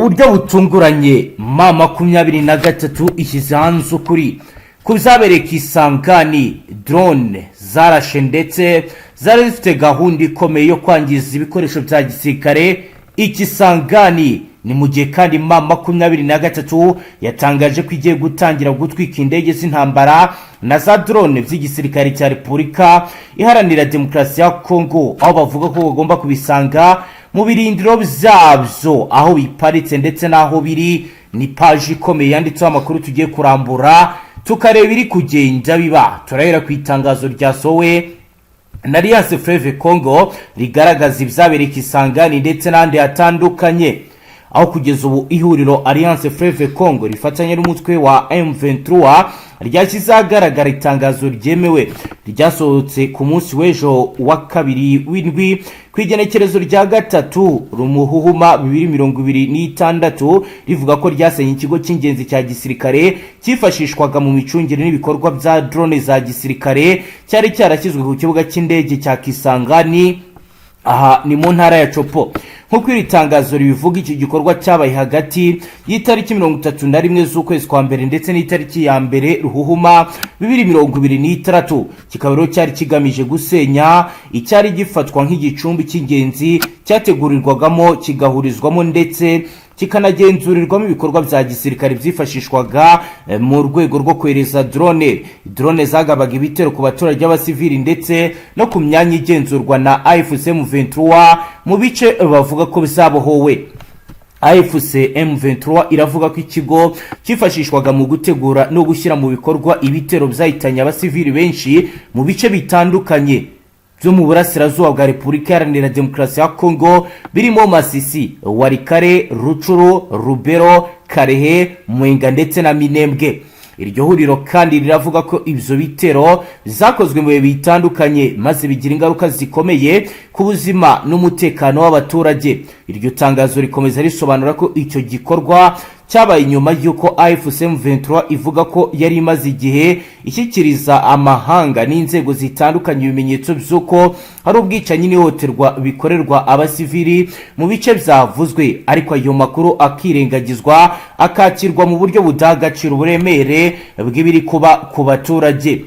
buryo butunguranye M23 ishyize hanze ukuri ku byabereye Kisangani. Drone zarashe ndetse zari zifite gahunda ikomeye yo kwangiza ibikoresho bya gisirikare Kisangani. Ni mu gihe kandi M23 yatangaje ko igiye gutangira gutwika indege z'intambara na za drone by'igisirikare cya Repubulika Iharanira Demokarasi ya Kongo, aho bavuga ko bagomba kubisanga mu birindiro byabyo aho biparitse ndetse naho biri. Ni page ikomeye yanditseho amakuru tugiye kurambura tukareba iri kugenda biba. Turahera ku itangazo ryasowe na Alliance Fleuve Congo rigaragaza ibyabereye Kisangani ndetse n'andi hatandukanye, aho kugeza ubu ihuriro Alliance Fleuve Congo rifatanya n'umutwe wa M23 ryashyize ahagaragara itangazo ryemewe ryasohotse ku munsi w'ejo wa kabiri w'indwi ku igenekerezo rya gatatu Rumuhuhuma 2026 rivuga ko ryasenye ikigo cy'ingenzi cya gisirikare cyifashishwaga mu micungire n'ibikorwa bya drone za gisirikare cyari cyarashyizwe ku kibuga cy'indege cya Kisangani. Aha ni mu ntara ya Chopo. Nkuko iri tangazo ribivuga, iki gikorwa cyabaye hagati y'itariki 31 z'ukwezi kwa mbere ndetse n'itariki ya mbere Ruhuhuma 2026. Kikaba rero cyari kigamije gusenya icyari gifatwa nk'igicumbi cy'ingenzi cyategurirwagamo kigahurizwamo ndetse kikanagenzurirwamo ibikorwa bya gisirikare byifashishwaga mu rwego rwo kwereza drone zagabaga ibitero ku baturage b'abasivili ndetse no ku myanya igenzurwa na AFC M23 mu bice bavuga ko bisabohowe. AFC M23 iravuga ko ikigo cyifashishwaga mu gutegura no gushyira mu bikorwa ibitero byahitanye abasivili benshi mu bice bitandukanye byo mu burasirazuba bwa Repubulika Iharanira Demokarasi ya Kongo birimo Masisi, Warikare, Rucuru, Rubero, Karehe, Mwenga ndetse na Minembwe. Iryo huriro kandi riravuga ko ibyo bitero zakozwe mu bihe bitandukanye maze bigira ingaruka zikomeye ku buzima n'umutekano w'abaturage. Iryo tangazo rikomeza risobanura ko icyo gikorwa cyabaye nyuma y'uko AFC M23 ivuga ko yari imaze igihe ishyikiriza amahanga n'inzego zitandukanye ibimenyetso by'uko hari ubwicanyi n'ihohoterwa bikorerwa abasivili mu bice byavuzwe, ariko ayo makuru akirengagizwa akakirwa mu buryo budagaciro uburemere bw'ibiri kuba ku baturage.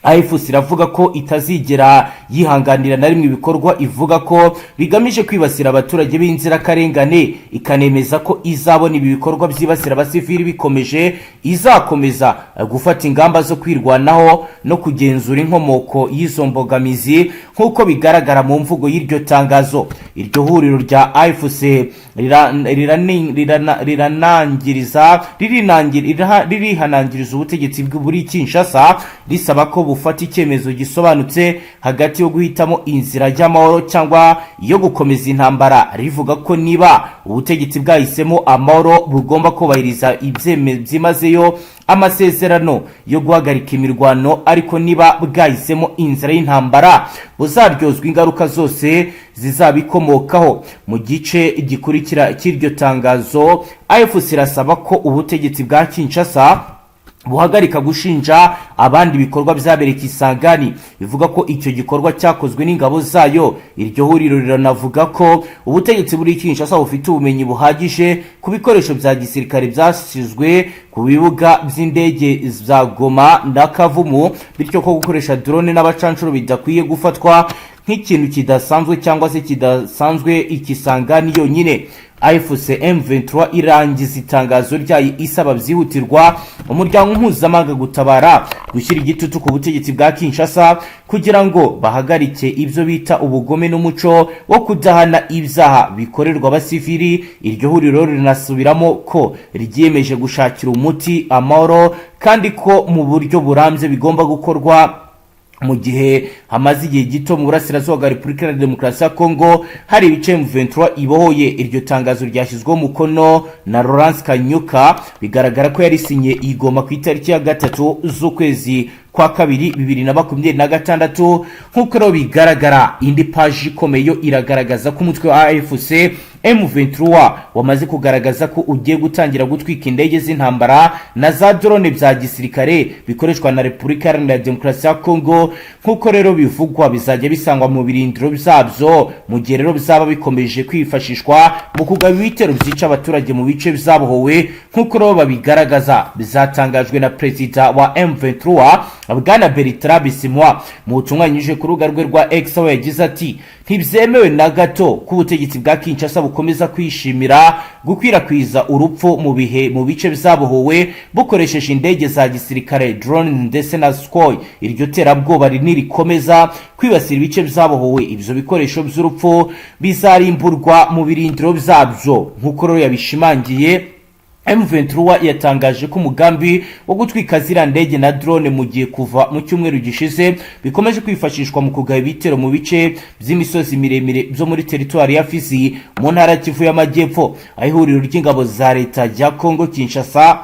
AFC iravuga ko itazigera yihanganira na rimwe ibikorwa ivuga ko bigamije kwibasira abaturage b'inzirakarengane, ikanemeza ko izabona ibi bikorwa byibasira abasivili bikomeje izakomeza gufata ingamba zo kwirwanaho no kugenzura inkomoko y'izo mbogamizi nk'uko bigaragara mu mvugo y'iryo tangazo. Iryo huriro rya AFC ririhanangiriza ubutegetsi bw'Uburi Kinshasa risaba ko bufata icyemezo gisobanutse hagati yo guhitamo inzira y'amahoro cyangwa yo gukomeza intambara, rivuga ko niba ubutegetsi bwahisemo amahoro bugomba kubahiriza byimazeyo amasezerano yo guhagarika imirwano, ariko niba bwahisemo inzira y'intambara buzaryozwa ingaruka zose zizabikomokaho. Mu gice gikurikira cy'iryo tangazo, AFC irasaba ko ubutegetsi bwa Kinshasa buhagarika gushinja abandi bikorwa byabereye Kisangani, bivuga ko icyo gikorwa cyakozwe n'ingabo zayo. Iryo huriro riranavuga ko ubutegetsi buri Kinshasa bufite ubumenyi buhagije ku bikoresho bya gisirikare byashyizwe ku bibuga by'indege za Goma na Kavumu, bityo ko gukoresha drone n'abacancuro bidakwiye gufatwa nk'ikintu kidasanzwe cyangwa se kidasanzwe Ikisangani yonyine. AFC M23 irangiza itangazo ryayo isaba byihutirwa umuryango mpuzamahanga gutabara gushyira igitutu ku butegetsi bwa Kinshasa kugira ngo bahagarike ibyo bita ubugome n'umuco wo kudahana ibyaha bikorerwa abasivili. Iryo huriro rinasubiramo ko ryiyemeje gushakira umuti amahoro kandi ko mu buryo burambye bigomba gukorwa mu gihe hamaze igihe gito mu burasirazuba bwa Repubulika Iharanira Demokarasi ya Kongo hari ibice M23 ibohoye. Iryo tangazo ryashyizweho umukono na Laurence Kanyuka, bigaragara ko yarisinye igoma ku itariki ya gatatu z'ukwezi kwa kabiri 2026. Nk'uko rero bigaragara, indi page ikomeye iragaragaza ko umutwe wa AFC M23 wamaze kugaragaza ko ugiye gutangira gutwika indege z'intambara na za drone bya gisirikare bikoreshwa na Repubulika Iharanira Demokarasi ya Kongo nkuko rero bivugwa bizajya bisangwa mu birindiro byabyo mu gihe rero bizaba bikomeje kwifashishwa mu kugaba ibitero byica abaturage mu bice bizabohowe nkuko rero babigaragaza. Bizatangajwe na Perezida wa M23 Bwana Bertrand Bisimwa mu butumwa yanyujije ku rubuga rwe rwa X aho yagize ati ntibyemewe na gato ko ubutegetsi bwa Kinshasa bukomeza kwishimira gukwirakwiza urupfu mu bice bizabohowe bukoresheje indege za gisirikare drone ndetse na Sukhoi. Iryo terabwoba rinirikomeza kwibasira ibice bizabohowe ibyo bikoresho by'urupfu bizarimburwa mu birindiro byabyo nkuko rero yabishimangiye. M23 yatangaje ko umugambi wo gutwika zira ndege na drone mu gihe kuva mu cyumweru gishize bikomeje kwifashishwa mu kugaba ibitero mu bice by'imisozi miremire byo muri territoire ya Fizi mu ntara Kivu y'Amajyepfo. Ihuriro ry'ingabo za leta ya Kongo Kinshasa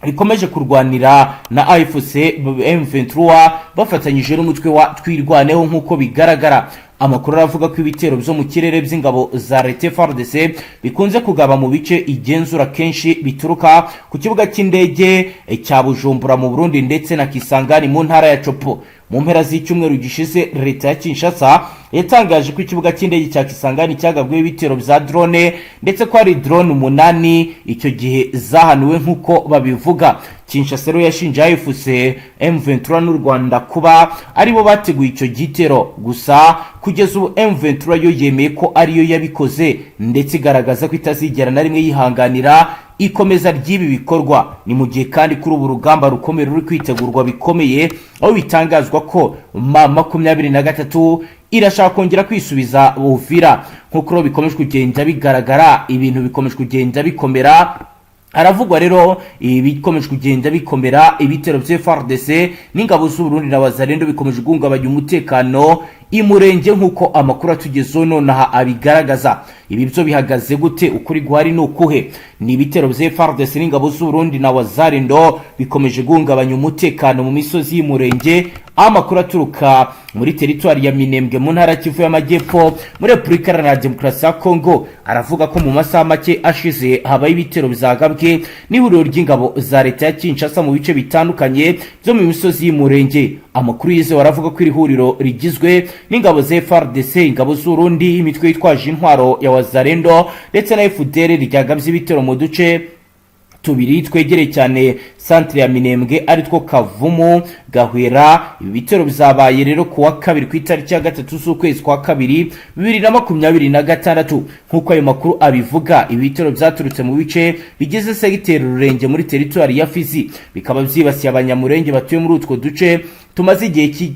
rikomeje kurwanira na AFC M23 bafatanyije n'umutwe wa twirwaneho nkuko bigaragara. Amakuru aravuga ko ibitero byo mu kirere by'ingabo za leta Fardc bikunze kugaba mu bice igenzura kenshi bituruka ku kibuga cy'indege cya Bujumbura mu Burundi ndetse na Kisangani mu ntara ya Chopo. Mu mpera z'icyumweru gishize leta ya Kinshasa yatangaje ko ikibuga cy'indege cya Kisangani cyagabwe ibitero bya drone ndetse ko ari drone 8 icyo gihe zahanuwe nkuko babivuga. Kinshasa rero yashinja AFC M23 n'u Rwanda kuba aribo bateguye icyo gitero, gusa kugeza ubu M23 yo yemeye ko ariyo yabikoze ndetse igaragaza ko itazigera na rimwe yihanganira ikomeza ry'ibi bikorwa. Ni mu gihe kandi kuri ubu rugamba rukomeye ruri kwitegurwa bikomeye aho bitangazwa ko M23 irashaka kongera kwisubiza Uvira nkuko bikomeje kugenda bigaragara. Ibintu bikomeje kugenda bikomera. Haravugwa rero ibikomeje kugenda bikomera ibitero bya Fardc n'ingabo z'u Burundi na Wazalendo bikomeje guhungabanya umutekano imurenge nkuko amakuru atugezeho Nonaha abigaragaza. Ibi byo bihagaze gute? Ukuri guhari nukuhe? Ni ibitero bya Fardc n'ingabo z'u Burundi na Wazalendo bikomeje guhungabanya umutekano mu misozi y'imurenge. Amakuru aturuka muri territoire ya Minembwe mu ntara Kivu y'Amajyepfo muri Repubulika Iharanira Demokarasi ya Kongo aravuga ko mu masaha make ashize habaye ibitero bizagabwe n'ihuriro ry'ingabo za leta ya Kinshasa mu bice bitandukanye byo mu misozi y'imurenge. Amakuru yize waravuga ko iri huriro rigizwe n'ingabo za Fardc, ingabo z'u Burundi, imitwe yitwaje intwaro ya Wazalendo ndetse na FDLR ryagabye ibitero mu duce tubiri twegereye cyane centre ya Minembwe ari two Kavumu Gahwera. Ibi bitero bizabaye rero kuwa kabiri ku itariki ya 3 z'ukwezi kwa kabiri 2026 nkuko ayo makuru abivuga. Ibi bitero byaturutse mu bice bigize segiteri Rurenge muri territoire ya Fizi bikaba byibasiye abanyamurenge batuye muri utwo duce tumaze igihe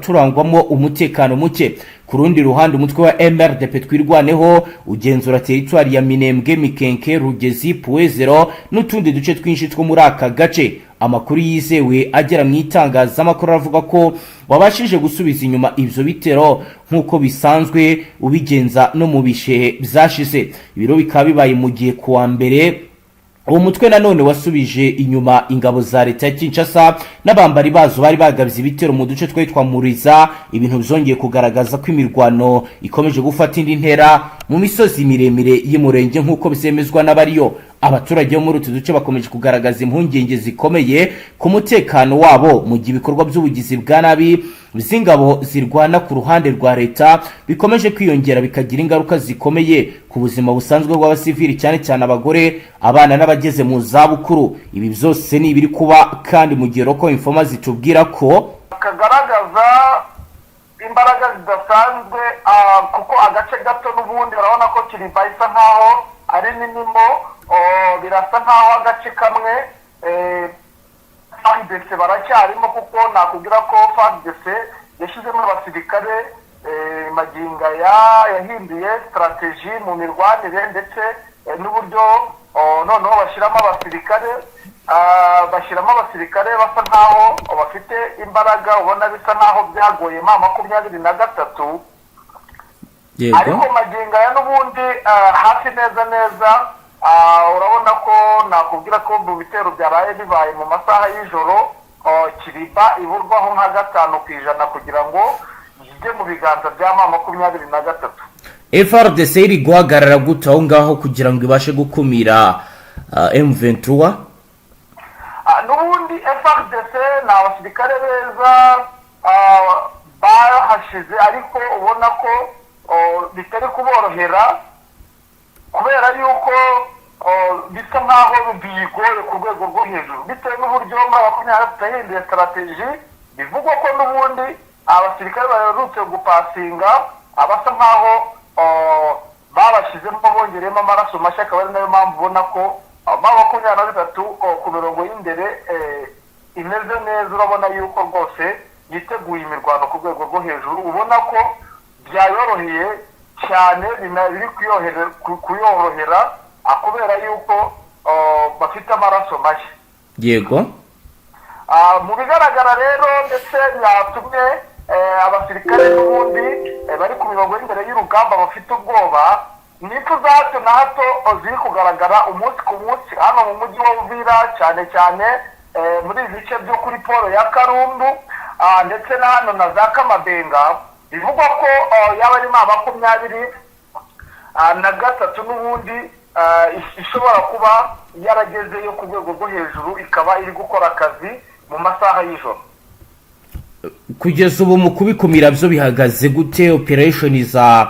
turangwamo umutekano muke. Ku rundi ruhande umutwe wa MRDP twirwaneho ugenzura territoire ya Minembwe, Mikenke, Rugezi, Puezero n'utundi duce twinshi two muri aka gace. Amakuru yizewe agera mu itangazamakuru avuga ko wabashije gusubiza inyuma ivyo bitero nkuko bisanzwe ubigenza no mu bishe byashize. Ibiro bikaba bibaye mu gihe kuwa mbere uwo mutwe nanone wasubije inyuma ingabo za leta ya Kinshasa n'abambari bazo bari bagabye ibitero mu duce twitwa Muriza. Ibintu byongeye kugaragaza ko imirwano ikomeje gufata indi ntera mu misozi miremire y'imurenge nkuko bisemezwa n'abariyo. Abaturage bo muri utu duce bakomeje kugaragaza impungenge zikomeye ku mutekano wabo mu gihe ibikorwa by'ubugizi bwa nabi bizingabo zirwana ku ruhande rwa leta bikomeje kwiyongera bikagira ingaruka zikomeye ku buzima busanzwe bw'abasivili cyane cyane abagore, abana n'abageze mu zabukuru. Ibi byose ni ibiri kuba kandi mu gihe roko informa zitubwira ko kagaragaza imbaraga zidasanzwe kuko agace gato n'ubundi urabona ko kiribayisa nkaho ari ninimo birasa nkaho agace kamwe Fardc baracyarimo kuko nakubwira ko Fardc yashizemo abasirikare maginga yahinduye strategy mu mirwanire ndetse n'uburyo noneho bashyiramo abasirikare basa nkaho bafite imbaraga ubona bisa nkaho byagoye M23 ariko maginga ya n'ubundi hafi neza urabona ko nakubwira ko mu bitero byaraye bibaye mu masaha y'ijoro kiriba iburwaho nka 5% kugira ngo ijye mu biganza bya M23. FRDC iri guhagarara gute aho ngaho kugira ngo ibashe gukumira M23? N'ubundi FRDC ni abasirikare beza bahashize, ariko ubona ko bitari kuborohera kubera yuko bisa nkaho bigoye ku rwego rwo hejuru bitewe n'uburyo M23 yahinduye strategy. Bivugwa ko n'ubundi abasirikare baherutse gupasinga abasa nkaho babashizemo bongeremo amaraso mashya, akaba ari nayo mpamvu ubona ko M23 ku mirongo y'imbere imeze neza. Urabona yuko rwose yiteguye imirwano ku rwego rwo hejuru, ubona ko byayoroheye cyane, biri kuyorohera kubera yuko bafite amaraso mashya. Yego. Mu bigaragara rero ndetse byatumye abasirikare n'ubundi bari ku mirongo y'imbere y'urugamba bafite ubwoba. N'impfu za hato na hato ziri kugaragara umunsi ku munsi hano mu mujyi wa Uvira, cyane cyane muri ibi bice byo kuri polo ya Karundu ndetse na hano na za Kamabenga. Bivugwa ko yaba ari M23 n'ubundi ishobora kuba yaragezeyo ku rwego rwo hejuru, ikaba iri gukora akazi mu masaha y'ijoro. Kugeza ubu mu kubikumira byo bihagaze gute? Operation za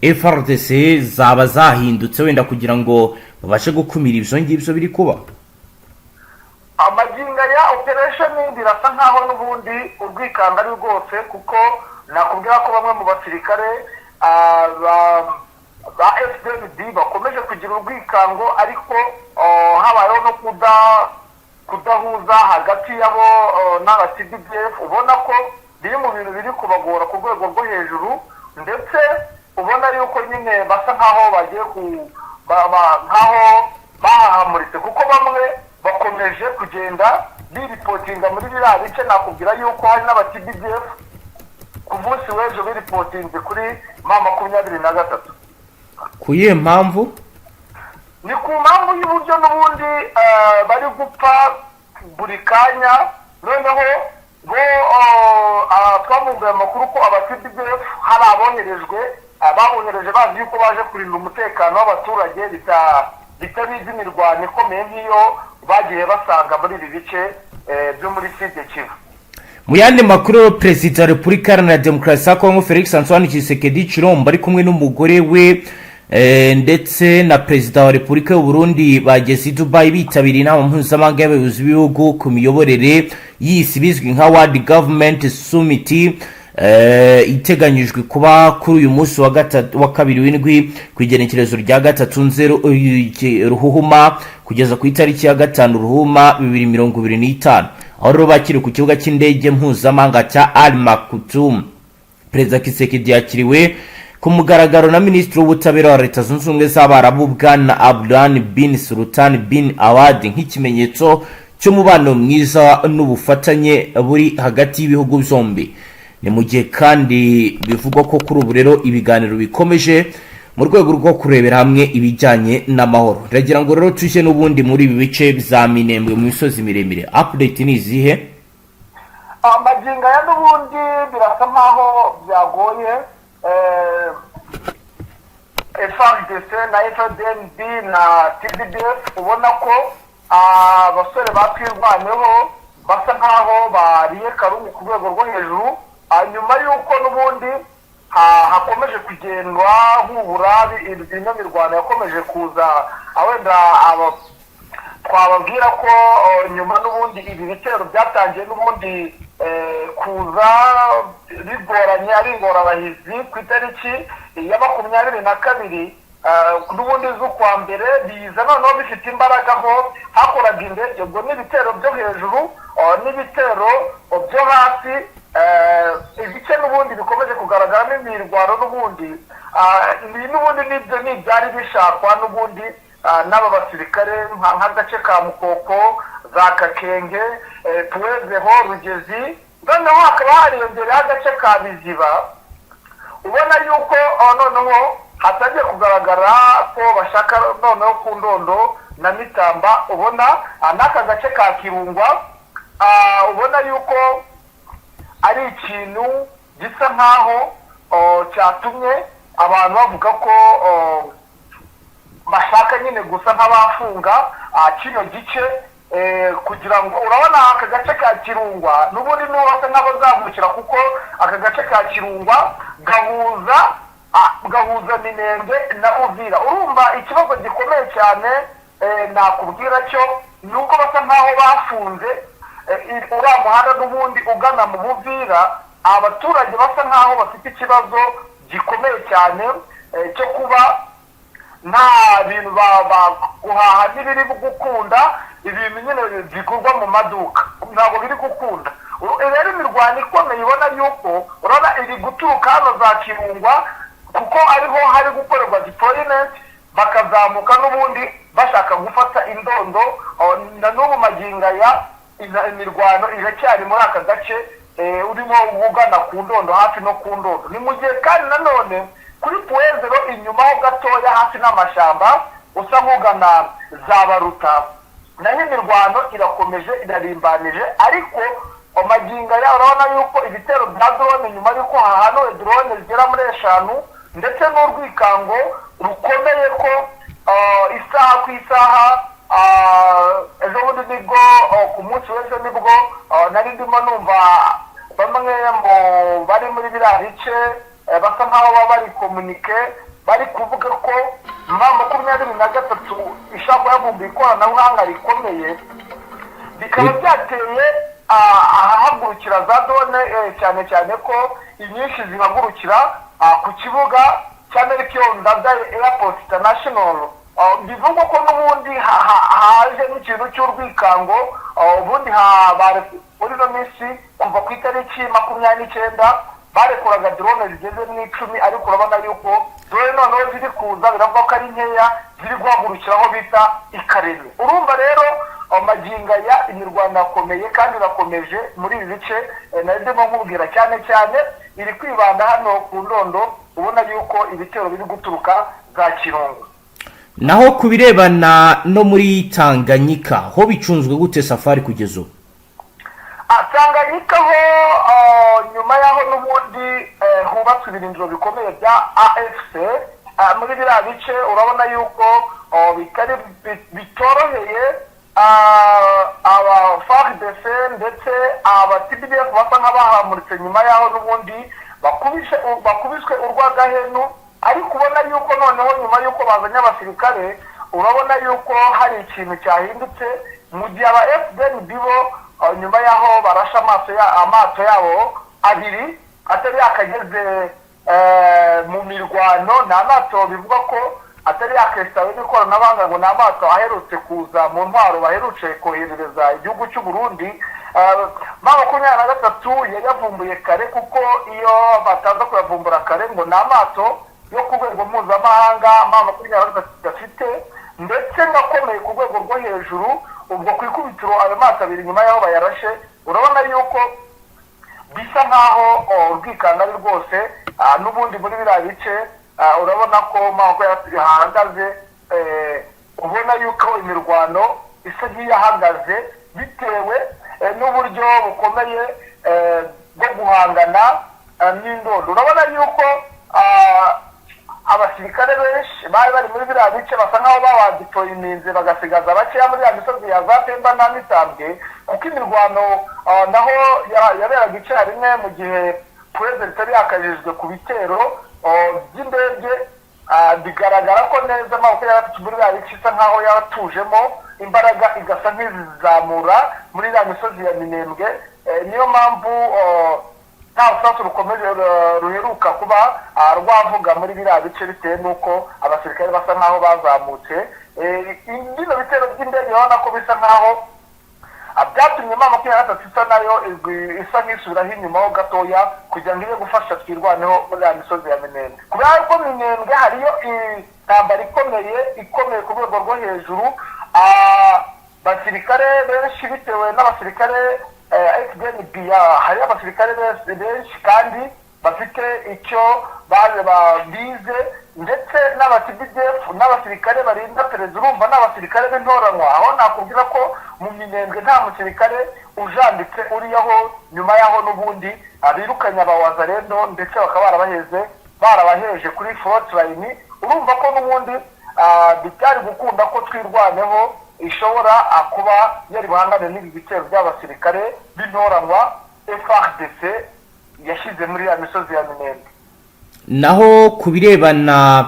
FRDC zaba zahindutse wenda kugira ngo babashe gukumira ibyo ngibyo biri kuba? Amaginga ya operation birasa nkaho n'ubundi urwikanga ari rwose, kuko nakubwira ko bamwe mu basirikare ba Fdnb bakomeje kugira urwikango, ariko habayeho no kudahuza hagati yabo n'abacdf. Ubona ko biri mu bintu biri kubagora ku rwego rwo hejuru, ndetse ubona yuko nyine basa nkaho bagiye nkaho bahamuritse, kuko bamwe bakomeje kugenda biripotinga muri biriya bice. Nakubwira yuko hari n'abacdf ku munsi w'ejo biripotinze kuri M23. Ku yihe mpamvu? Ni ku mpamvu y'uburyo n'ubundi bari gupfa buri kanya. Noneho bo twamubwiye amakuru ko abacdf hari aboherejwe babohereje bazi yuko baje kurinda umutekano w'abaturage, bitabizi imirwano ikomeye nk'iyo bagiye basanga muri ibi bice byo muri Fdnb. Mu yandi makuru, Perezida wa Repubulika Iharanira Demokarasi ya Kongo Felix Antoine Tshisekedi Tshilombo ari kumwe n'umugore we ndetse na Perezida wa Repubulika y'u Burundi bageze i Dubai bitabiriye inama mpuzamahanga y'abayobozi b'ibihugu ku miyoborere y'isi bizwi nka World Government Summit iteganyijwe kuba kuri uyu munsi wa kabiri w'indwi ku igenekerezo rya 3 Ruhuhuma kugeza ku itariki ya 5 Ruhuma 2025, aho rero bakiri ku kibuga cy'indege mpuzamahanga cya Al-Maktoum. Perezida Tshisekedi yakiriwe ku mugaragaro na Minisitiri w'Ubutabera wa Leta Zunze Ubumwe z'Abarabu Bwana Abdullah bin Sultan bin Awad nk'ikimenyetso cy'umubano mwiza n'ubufatanye buri hagati y'ibihugu byombi. Ni mu gihe kandi bivugwa ko kuri ubu rero ibiganiro bikomeje mu rwego rwo kurebera hamwe ibijyanye n'amahoro. Ndagira ngo rero tuje n'ubundi muri ibi bice bya Minembwe mu misozi miremire. Update ni izihe? Amaginga ya n'ubundi birasa nkaho byagoye Fardc na Fdnb na TDF. Ubona ko abasore batwirwanyeho basa nkaho bariye karungu ku rwego rwo hejuru, nyuma y'uko n'ubundi hakomeje kugendwa nk'ubura ino mirwano yakomeje kuza. Wenda twababwira ko nyuma n'ubundi ibi bitero byatangiye n'ubundi kuza bigoranye, ari ingorabahizi ku itariki ya 22 n'ubundi z'ukwa mbere, biza noneho bifite imbaraga aho hakoraga indege. ubwo n'ibitero byo hejuru n'ibitero byo hasi, ibice n'ubundi bikomeje kugaragaramo imirwano n'ubundi. Ibi n'ubundi nibyo n'ibyari bishakwa n'ubundi n'aba basirikare nk'agace ka Mukoko, za Kakenge, Tuwezeho, Rugezi. Noneho hakaba hariyongereho agace ka Biziba. Ubona yuko noneho hatagiye kugaragara ko bashaka noneho ku Ndondo na Mitamba. Ubona n'aka gace ka Kirungwa, ubona yuko ari ikintu gisa nkaho cyatumye abantu bavuga ko bashaka nyine gusa nk'abafunga kino gice kugira ngo urabona aka gace ka Kirungwa n'ubundi n'ubase nk'abazamukira kuko aka gace ka Kirungwa gahuza Minembwe na Uvira. Urumva ikibazo gikomeye cyane nakubwira cyo nuko basa nkaho bafunze uriya muhanda n'ubundi ugana mu Buvira. Abaturage basa nkaho bafite ikibazo gikomeye cyane cyo kuba nta bintu guhaha n'ibiri gukunda, ibintu nyine bigurwa mu maduka ntabwo biri gukunda. Rero imirwano ikomeye ubona yuko urabona iri guturuka hano za Kirungwa kuko ariho hari gukorerwa deployment, bakazamuka n'ubundi bashaka gufata indondo. Na n'ubu magingo aya imirwano iracyari muri aka gace urimo ugana ku ndondo, hafi no ku ndondo. Ni mu gihe kandi nanone kuri puwezero inyuma ho gatoya hafi n'amashamba usa nk'ugana za Baruta, naho imirwano irakomeje irarimbanije. Ariko magingo aya urabona yuko ibitero bya drone nyuma yuko hahanuwe drone zigera muri 5 ndetse n'urwikango rukomeye ko isaha ku isaha. Ejo bundi nibwo ku munsi w'ejo nibwo nari ndimo numva bamwe mu bari muri biriya bice basa nkaho baba bari komunike, bari kuvuga ko M23 ishaka yavumbuye ikoranabuhanga rikomeye, bikaba byateye ahahagurukira za drone cyane cyane ko inyinshi zihagurukira ku kibuga cya Ndadaye Airport International. Bivugwa ko n'ubundi haje n'ikintu cy'urwikango ubundi muri no minsi kuva ku itariki 29 barekuraga drone zigeze mu 10, ariko urabona yuko drone noneho ziri kuza biravuga ko ari nkeya, ziri guhagurukira aho bita Ikarere. Urumva rero magingo ya imirwano yakomeye kandi irakomeje muri ibi bice. Ndimo nkubwira cyane cyane iri kwibanda hano ku ndondo, ubona yuko ibitero biri guturuka za Kirungu. Naho kubirebana no muri Tanganyika ho bicunzwe gute safari kugeza ubu? Tanganyika ho nyuma yaho n'ubundi hubatswe ibirindiro bikomeye bya AFC muri biriya bice. Urabona yuko bitari bitoroheye aba Fardc ndetse aba TPDF basa nk'abahamuritse nyuma yaho n'ubundi bakubiswe urwagahenu. Ariko ubona yuko noneho nyuma yuko bazanye abasirikare urabona yuko hari ikintu cyahindutse mu gihe aba Fdnb bo nyuma yaho barasha amato yabo abiri atari yakageze mu mirwano. Ni amato bivuga ko atari yakestawe n'ikoranabuhanga ngo ni amato aherutse kuza mu ntwaro baherutse koherereza igihugu cy'u Burundi. M23 yayavumbuye kare, kuko iyo bataza kuyavumbura kare ngo ni amato yo ku rwego mpuzamahanga M23 gafite ndetse ngakomeye ku rwego rwo hejuru. Ubwo ku ikubitiro ayo mato abiri nyuma yaho bayarashe urabona yuko bisa nkaho urwikanga ari rwose n'ubundi muri biriya bice. Urabona ko yahagaze, ubona yuko imirwano isa nk'iyahagaze bitewe n'uburyo bukomeye bwo guhangana n'indondo. Urabona yuko abasirikare benshi bari muri biriya bice basa nkaho babadiployiminze bagasigaza bakeya muri ya misozi ya za Pemba na Mitambwe, kuko imirwano naho yaberaga icyarimwe mu gihe President yari yakajijwe ku bitero by'indege. Bigaragara ko neza M23 muri biriya bice isa nkaho yatujemo imbaraga, igasa nk'izizamura muri ya misozi ya Minembwe. Niyo mpamvu nta rusasu rukomeje ruheruka kuba rwavuga muri biriya bice bitewe n'uko abasirikare basa nkaho bazamutse. Bino bitero by'indege urabona ko bisa nkaho byatumye M23 isa nayo isa nk'isubiraho inyuma ho gatoya kugira ngo ibe gufasha twirwaneho muri ya misozi ya Minembwe. Kubera ko Minembwe hariyo intambara ikomeye ku rwego rwo hejuru. Basirikare benshi bitewe n'abasirikare Fdnb hari abasirikare benshi kandi bafite icyo bize, ndetse n'abatibidef n'abasirikare barinda perezida. Urumva n'abasirikare b'intoranwa. Aho nakubwira ko mu Minembwe nta musirikare ujanditse uriyaho nyuma yaho n'ubundi abirukanye abawazarendo ndetse bakaba barabaheze barabahereje kuri front line, urumva ko n'ubundi bitari gukunda ko twirwaneho ishobora kuba yari buhangane n'ibi bitero by'abasirikare b'intoranwa Fardc yashyize muri ya misozi ya Minembwe. Naho kubirebana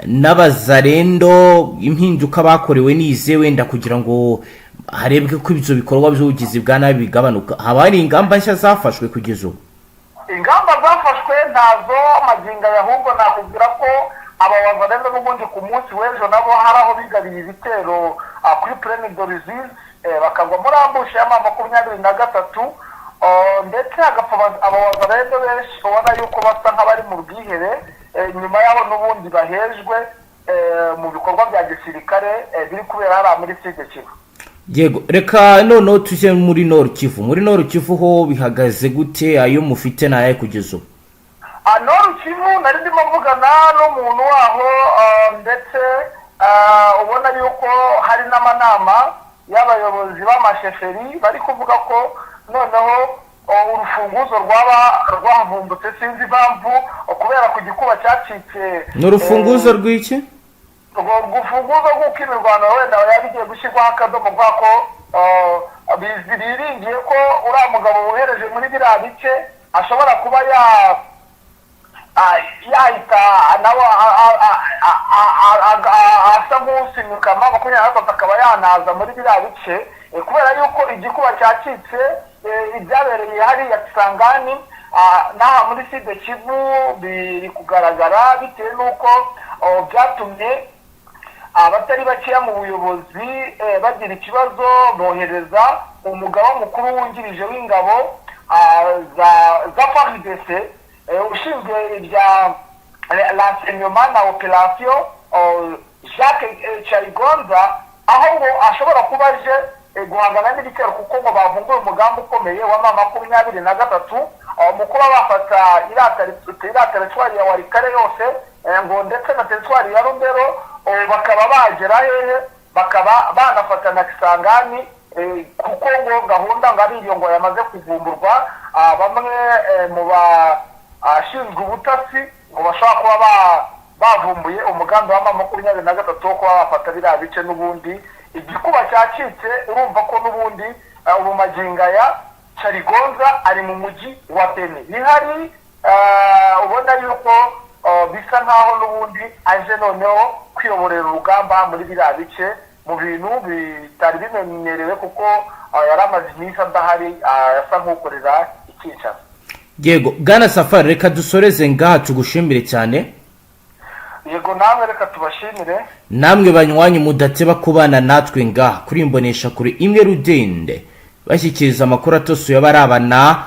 n'abazarendo impinduka bakorewe nize wenda kugira ngo harebwe ko ibyo bikorwa by'ubugizi bwa nabi bigabanuka, haba hari ingamba nshya zafashwe kugeza ubu? Ingamba zafashwe ntazo maginga ahubwo nakubwira ko aba bazarendo n'ubundi ku munsi w'ejo nabo hari aho bigabiye ibitero kuri Plaine d'Origine bakagwa muri ambushi ya 23 ndetse hagapfa aba bazarendo benshi ubona yuko basa nk'abari mu bwihere nyuma yaho n'ubundi bahejwe mu bikorwa bya gisirikare biri kubera hari muri Sud Kivu. Yego, reka noneho tujye muri Nord Kivu. Muri Nord Kivu ho bihagaze gute, ayo mufite naye kugeza ubu? Nord Kivu nari ndimo mvugana n'umuntu waho ndetse ubona yuko hari n'amanama y'abayobozi b'amasheferi bari kuvuga ko noneho urufunguzo rwavumbutse sinzi impamvu kubera ku gikuba cyacitse. N'urufunguzo rw'iki? Urufunguzo rw'uko imirwano wenda yabigiye gushyirwaho akadomo kwako biringiye ko uriya mugabo wohereje muri biriya bice ashobora kuba yahita nawe asa nk'usinyuka 23 akaba yanaza muri biriya bice kubera yuko igikuba cyacitse ibyabereye hariya Kisangani n'aha muri Sud Kivu biri kugaragara bitewe n'uko byatumye abatari bakeya mu buyobozi bagira ikibazo bohereza umugaba mukuru wungirije w'ingabo za Fardc ushinzwe ibya l'enseignement na operation Jacques Charigonza, aho ngo ashobora kuba aje guhangana n'ibitero kuko ngo bavunguye umugambi ukomeye wa 23 mu kuba bafata iriya teritwari ya Warikare yose ngo ndetse na teritwari ya Rubero bakaba bagera hehe bakaba banafata na Kisangani kuko ngo gahunda ngari iyo ngo yamaze kuvumburwa bamwe mu bashinzwe ubutasi ngo bashaka kuba bavumbuye umugambi wa 23 kuba bafata biriya bice n'ubundi igikuba cyacitse. Urumva ko n'ubundi ubu maginga ya Charigonza ari mu mujyi wa Beni, ni hari ubona yuko bisa nkaho n'ubundi aje noneho kwiyoborera urugamba muri biriya bice mu bintu bitari bimenyerewe kuko yari amaze iminsi adahari asa nk'ukorera icyicaro. Yego, Bwana Safari, reka dusoreze ngaha tugushimire cyane. Yego, namwe reka tubashimire. Namwe banywanyi mudateba kubana natwe ngaha kuri imbonesha kuri imwe Rudende bashyikiriza amakuru atosuye abarabana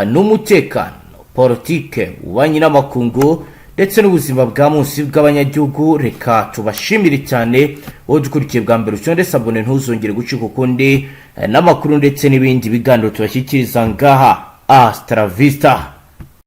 n'umutekano, politike, ububanyi n'amakungu ndetse n'ubuzima bwa munsi bw'abanyagihugu. Reka tubashimire cyane wowe dukurikiye bwa mbere ucyonde sabone ntuzongere gucika ukundi n'amakuru ndetse n'ibindi biganiro tubashyikiriza ngaha. Hasta la vista.